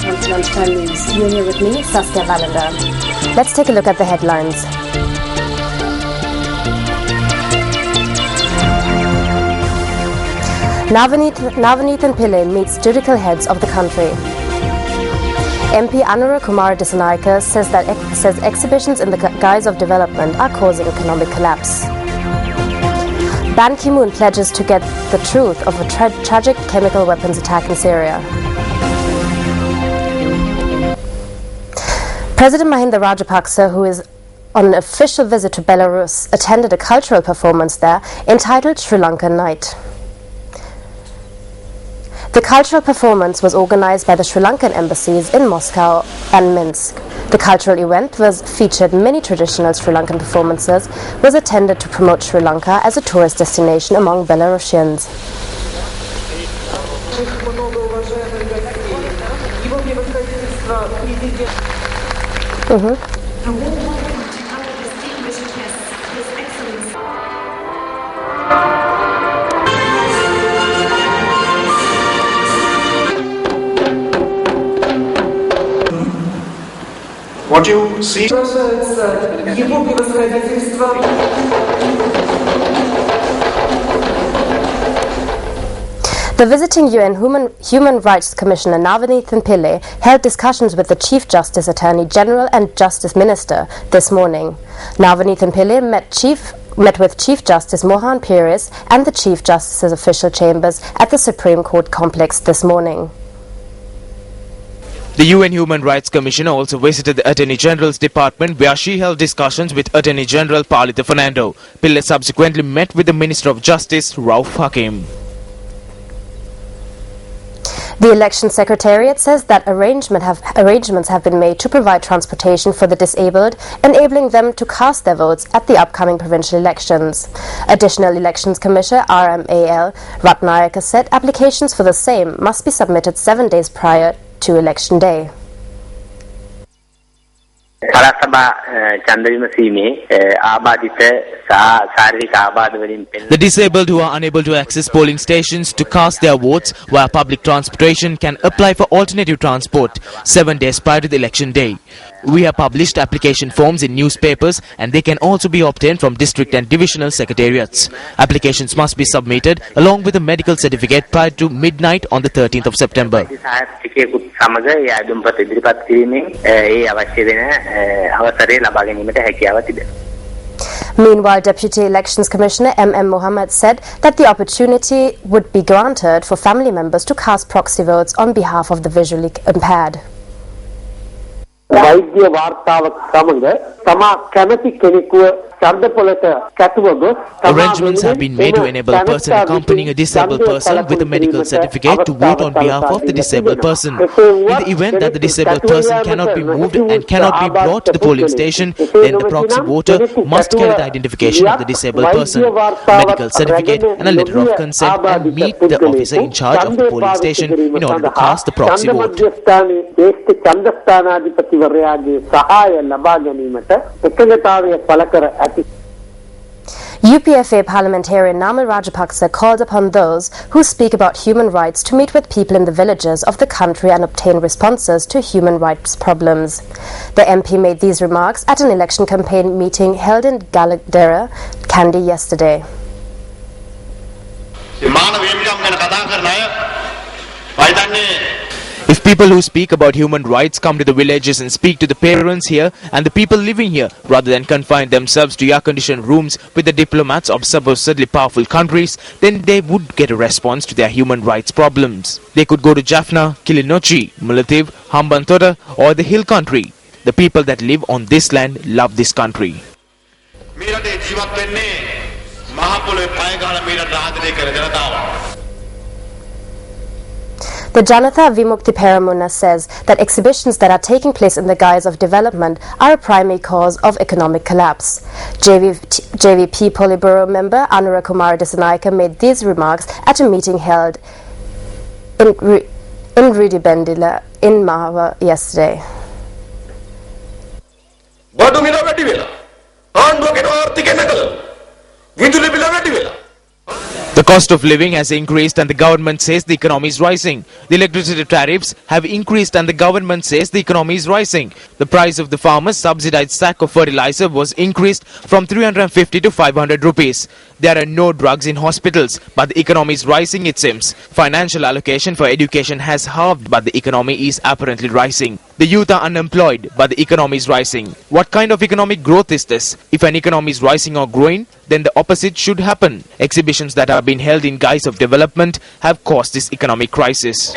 welcome to Lunchtime News. You're here with me, Saskia Wallander. Let's take a look at the headlines. Navneethan Pillai meets judicial heads of the country. MP Anura Kumar Dissanayake says exhibitions in the guise of development are causing economic collapse. Ban Ki-moon pledges to get the truth of a tragic chemical weapons attack in Syria. President Mahinda Rajapaksa, who is on an official visit to Belarus, attended a cultural performance there entitled Sri Lankan Night. The cultural performance was organized by the Sri Lankan embassies in Moscow and Minsk. The cultural event featured many traditional Sri Lankan performances, was intended to promote Sri Lanka as a tourist destination among Belarusians. What you see? The visiting UN Human Rights Commissioner Navneethan Pillai held discussions with the Chief Justice Attorney General and Justice Minister this morning. Navneethan Pillai met with Chief Justice Mohan Peiris and the Chief Justice's official chambers at the Supreme Court complex this morning. The UN Human Rights Commissioner also visited the Attorney General's department, where she held discussions with Attorney General Palitha Fernando. Pillai subsequently met with the Minister of Justice, Rauf Hakim. The Election Secretariat says that arrangements have been made to provide transportation for the disabled, enabling them to cast their votes at the upcoming provincial elections. Additional Elections Commissioner RMAL Ratnayaka said applications for the same must be submitted 7 days prior to election day. The disabled who are unable to access polling stations to cast their votes via public transportation can apply for alternative transport 7 days prior to the election day. We have published application forms in newspapers, and they can also be obtained from district and divisional secretariats. Applications must be submitted along with a medical certificate prior to midnight on the 13th of September. Meanwhile, Deputy Elections Commissioner M.M. Mohammed said that the opportunity would be granted for family members to cast proxy votes on behalf of the visually impaired. Arrangements have been made to enable a person accompanying a disabled person with a medical certificate to vote on behalf of the disabled person. In the event that the disabled person cannot be moved and cannot be brought to the polling station, then the proxy voter must carry the identification of the disabled person, a medical certificate and a letter of consent, and meet the officer in charge of the polling station in order to cast the proxy vote. UPFA parliamentarian Namal Rajapaksa called upon those who speak about human rights to meet with people in the villages of the country and obtain responses to human rights problems. The MP made these remarks at an election campaign meeting held in Galadera, Kandy yesterday. If people who speak about human rights come to the villages and speak to the parents here and the people living here, rather than confine themselves to air-conditioned rooms with the diplomats of supposedly powerful countries, then they would get a response to their human rights problems. They could go to Jaffna, Kilinochchi, Mullaitivu, Hambantota or the hill country. The people that live on this land love this country. The Janatha Vimukti Peramuna says that exhibitions that are taking place in the guise of development are a primary cause of economic collapse. JVP Politburo member Anura Kumar Dissanayake made these remarks at a meeting held in Ridibendila in Mahava yesterday. The cost of living has increased and the government says the economy is rising. The electricity tariffs have increased and the government says the economy is rising. The price of the farmer's subsidized sack of fertilizer was increased from 350 to 500 rupees. There are no drugs in hospitals, but the economy is rising, it seems. Financial allocation for education has halved, but the economy is apparently rising. The youth are unemployed, but the economy is rising. What kind of economic growth is this? If an economy is rising or growing, then the opposite should happen. Exhibitions that have been held in guise of development have caused this economic crisis.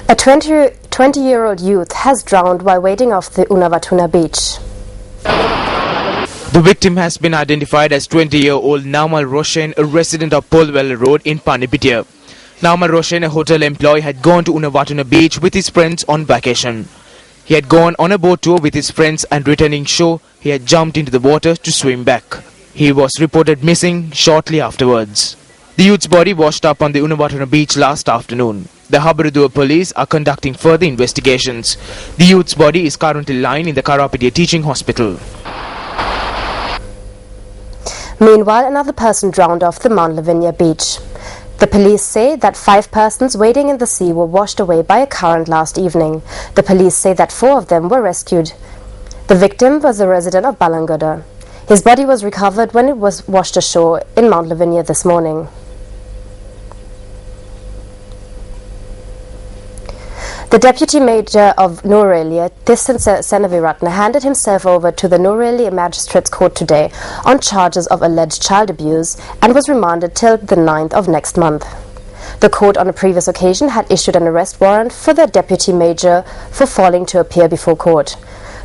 A 20-year-old youth has drowned while wading off the Unawatuna beach. The victim has been identified as 20-year-old Namal Roshan, a resident of Polwell Road in Panipitia. Namal Roshan, a hotel employee, had gone to Unawatuna beach with his friends on vacation. He had gone on a boat tour with his friends and returning shore, he had jumped into the water to swim back. He was reported missing shortly afterwards. The youth's body washed up on the Unawatuna beach last afternoon. The Habaruddua police are conducting further investigations. The youth's body is currently lying in the Karapitia Teaching Hospital. Meanwhile, another person drowned off the Mount Lavinia beach. The police say that 5 persons wading in the sea were washed away by a current last evening. The police say that 4 of them were rescued. The victim was a resident of Balangoda. His body was recovered when it was washed ashore in Mount Lavinia this morning. The Deputy Major of Nuwara, Thissan Senaviratne, handed himself over to the Nuwara Magistrates Court today on charges of alleged child abuse and was remanded till the 9th of next month. The court on a previous occasion had issued an arrest warrant for the Deputy Major for failing to appear before court.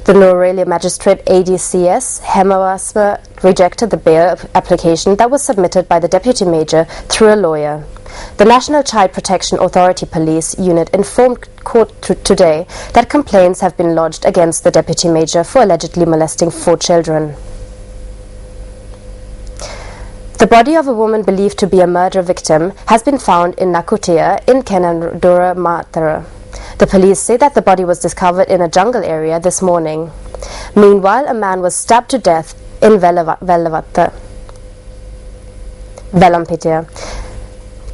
The Nuwara Magistrate ADCS Hemawasma rejected the bail application that was submitted by the Deputy Major through a lawyer. The National Child Protection Authority Police Unit informed court today that complaints have been lodged against the Deputy Major for allegedly molesting 4 children. The body of a woman believed to be a murder victim has been found in Nakutia in Kenandura, Matara. The police say that the body was discovered in a jungle area this morning. Meanwhile, a man was stabbed to death in Velampitiya.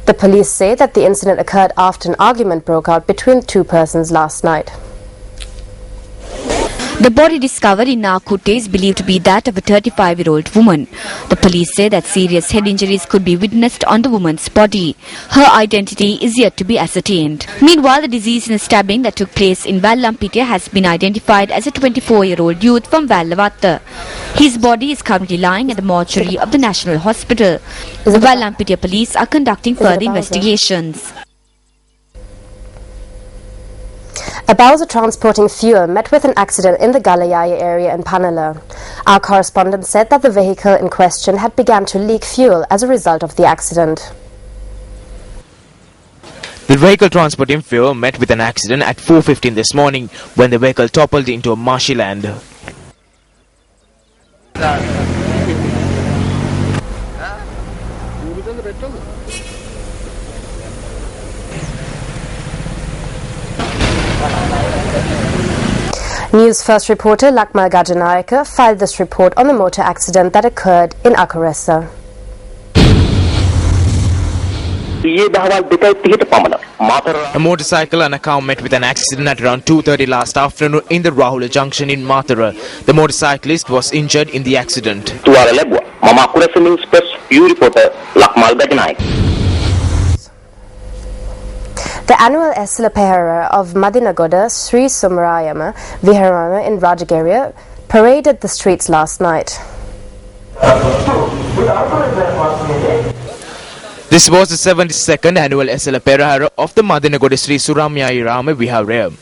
The police say that the incident occurred after an argument broke out between 2 persons last night. The body discovered in Nakute is believed to be that of a 35-year-old woman. The police say that serious head injuries could be witnessed on the woman's body. Her identity is yet to be ascertained. Meanwhile, the disease in a stabbing that took place in Velampitiya has been identified as a 24-year-old youth from Vellavatta. His body is currently lying at the mortuary of the National Hospital. The Velampitiya police are conducting further investigations. A Bowser transporting fuel met with an accident in the Galayaya area in Panala. Our correspondent said that the vehicle in question had begun to leak fuel as a result of the accident. The vehicle transporting fuel met with an accident at 4:15 this morning when the vehicle toppled into a marshy land. News First reporter Lakmal Gajanayaka filed this report on the motor accident that occurred in Akuresa. A motorcycle and a cow met with an accident at around 2:30 last afternoon in the Rahula junction in Mathura. The motorcyclist was injured in the accident. The annual Eslapehara of Madinagoda Sri Sumarayama Viharama in Rajagaria paraded the streets last night. This was the 72nd annual Eslapehara of the Madinagoda Sri Suramyayirama Viharaya.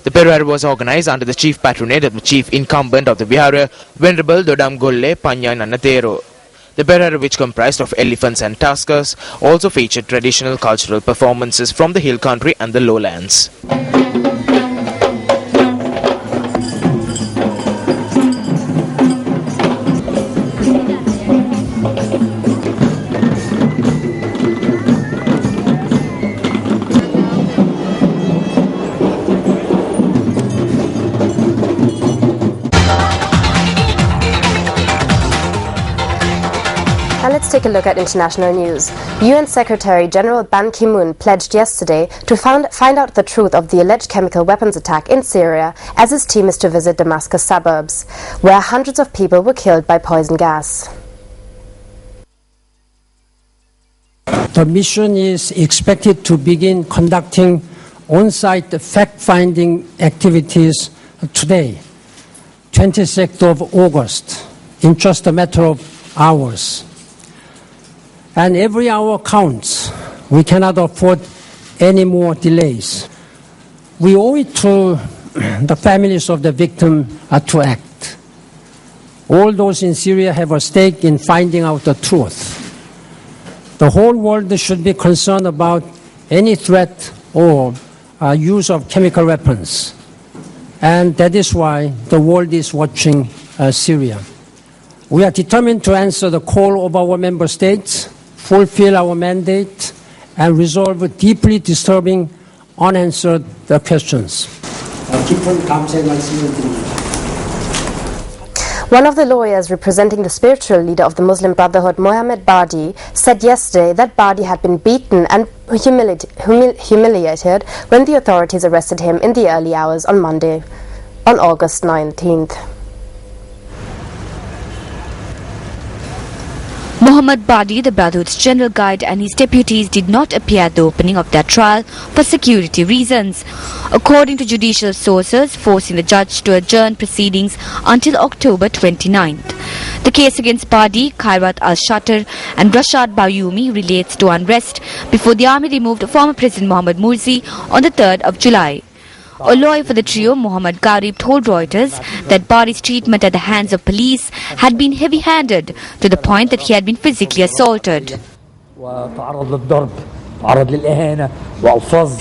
The Perahara was organized under the chief patronage of the chief incumbent of the Vihara, Venerable Dodam Golle Panya Nanatero. The Perahara, which comprised of elephants and tuskers, also featured traditional cultural performances from the hill country and the lowlands. take a look at international news. UN Secretary General Ban Ki-moon pledged yesterday to find out the truth of the alleged chemical weapons attack in Syria as his team is to visit Damascus suburbs, where hundreds of people were killed by poison gas. The mission is expected to begin conducting on-site fact-finding activities today, 26th of August, in just a matter of hours. And every hour counts. We cannot afford any more delays. We owe it to the families of the victim to act. All those in Syria have a stake in finding out the truth. The whole world should be concerned about any threat or use of chemical weapons. And that is why the world is watching Syria. We are determined to answer the call of our member states, fulfill our mandate, and resolve deeply disturbing unanswered questions. One of the lawyers representing the spiritual leader of the Muslim Brotherhood, Mohammed Badi, said yesterday that Badi had been beaten and humiliated when the authorities arrested him in the early hours on Monday, on August 19th. Mohammed Badi, the Brotherhood's general guide, and his deputies did not appear at the opening of their trial for security reasons, according to judicial sources, forcing the judge to adjourn proceedings until October 29th. The case against Badi, Khairat al-Shatter and Rashad Bayoumi relates to unrest before the army removed former President Mohammad Morsi on the 3rd of July. A lawyer for the trio, Mohammad Garib, told Reuters that Badi's treatment at the hands of police had been heavy-handed to the point that he had been physically assaulted. He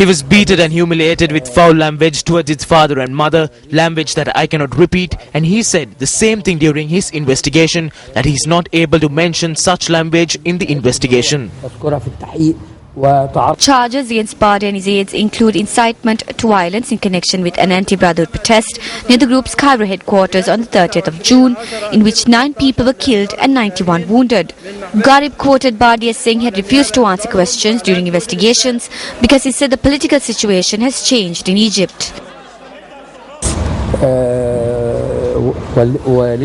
was beaten and humiliated with foul language towards his father and mother, language that I cannot repeat, and he said the same thing during his investigation, that he is not able to mention such language in the investigation. Charges against Badi and his aides include incitement to violence in connection with an anti-Brotherhood protest near the group's Cairo headquarters on the 30th of June, in which 9 people were killed and 91 wounded. Garib quoted Badi as saying he had refused to answer questions during investigations because he said the political situation has changed in Egypt.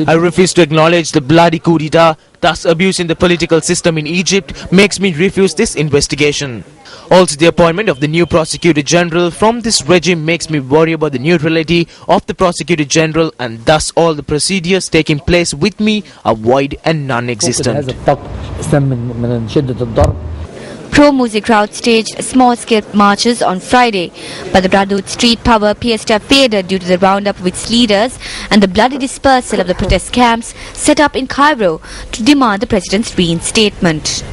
I refuse to acknowledge the bloody coup d'etat, thus abusing the political system in Egypt makes me refuse this investigation. Also, the appointment of the new Prosecutor General from this regime makes me worry about the neutrality of the Prosecutor General, and thus all the procedures taking place with me are void and non-existent. Pro-Morsi crowd staged small-scale marches on Friday, but the Brotherhood street power appears to have faded due to the roundup of its leaders and the bloody dispersal of the protest camps set up in Cairo to demand the president's reinstatement.